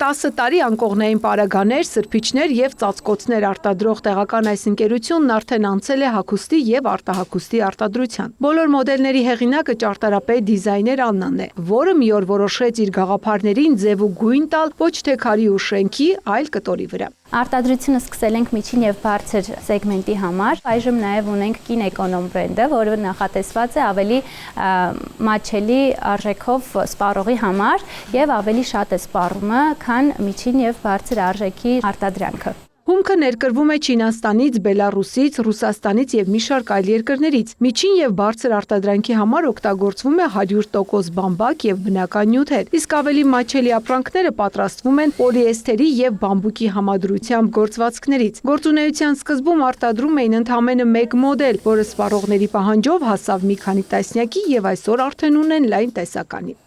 10 տարի անկողնային պարագաներ, սրբիչներ և ծածկոցներ արտադրող տեղական այս ընկերությունն արդեն անցել է հագուստի և արտահագուստի արտադրության։ Բոլոր մոդելների հեղինակը ճարտարապետ դիզայներ Աննան է, որը մի օր որոշեց իր գաղափարներին ձև ու գույն տալ ոչ թե քարի ու շենքի, այլ կտորի վրա։ Արտադրությունը սկսել ենք միջին եւ բարձր սեգմենտի համար։ Այժմ նաեւ ունենք կին էկոնոմ բրենդը, որը նախատեսված է ավելի մատչելի արժեքով սպառողի համար եւ ավելի շատ է սպառումը, քան միջին եւ բարձր արժեքի արտադրանքը։ Հումքը ներկրվում է Չինաստանից, Բելառուսից, Ռուսաստանից և մի շարք այլ երկրներից։ Միջին և բարձր արտադրանքի համար օգտագործվում է 100% բամբակ և բնական նյութեր, իսկ ավելի մատչելի ապրանքները պատրաստվում են պոլիեստերի և բամբուկի համադրությամբ գործվածքներից։ Գործունեության սկզբում արտադրում էին ընդամենը մեկ մոդել, որը սպառողների պահանջով հասավ մի քանի տասնյակի և այսօր արդեն ունեն լայն տեսականի։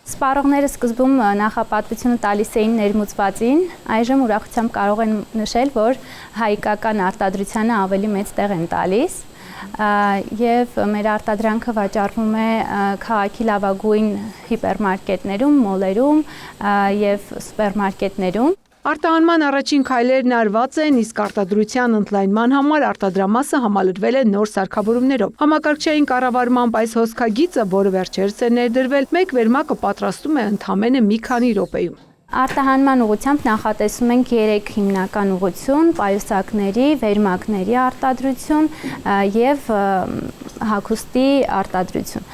Սպառողները սկզբում նախապատվությունը տալիս էին ներմուծվածին, այժմ ուրախությամբ կարող են նշել, որ հայկական արտադրությանը ավելի մեծ տեղ են տալիս և մեր արտադրանքը վաճառվում է քաղաքի լավագույն հիպերմարկետներում, մոլերում և սուպերմարկետներում։ Արտահանման առաջին քայլերն արված են, իսկ արտադրության ընդլայնման համար արտադրամասը համալրվել է նոր սարքավորումներով։ Համակարգչային կառավարմամբ այս հոսքագիծը, որը վերջերս է ներդրվել, մեկ վերմակը պատրաստում է ընդամենը մի քանի րոպեում։ Արտահանման ուղղությամբ նախատեսում ենք 3 հիմնական ուղղություն՝ պայուսակների, վերմակների արտադրություն և հագուստի արտադրություն։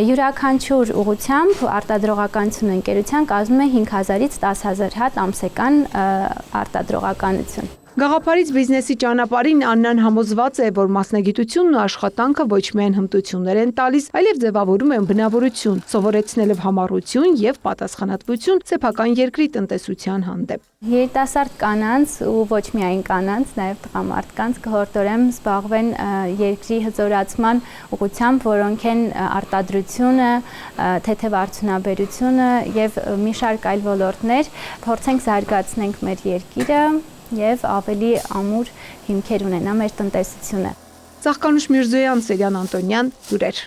Յուրաքանչյուր ուղղությամբ արտադրողականություն ընկերության կազմում է 5000-ից 10000 հատ ամսական արտադրողականություն։ Գաղափարից բիզնեսի ճանապարհին Աննան համոզված է, որ մասնագիտությունն ու աշխատանքը ոչ միայն հմտություններ են տալիս, այլև ձևավորում են բնավորություն, սովորեցնելով համառություն և պատասխանատվություն սեփական երկրի տնտեսության հանդեպ։ Երիտասարդ կանանց ու ոչ միայն կանանց, նաև տղամարդկանց կհորդորեմ զբաղվեն երկրի հզորացման ուղղությամբ, որոնք են արտադրությունը, թեթև արդյունաբերությունը եւ մի շարք այլ ոլորտներ, փորձենք զարգացնենք մեր երկիրը և ավելի ամուր հիմքեր ունենա մեր տնտեսությունը։ Ծաղկանուշ Միրզոյան, Սերյան Անտոնյան, լուրեր։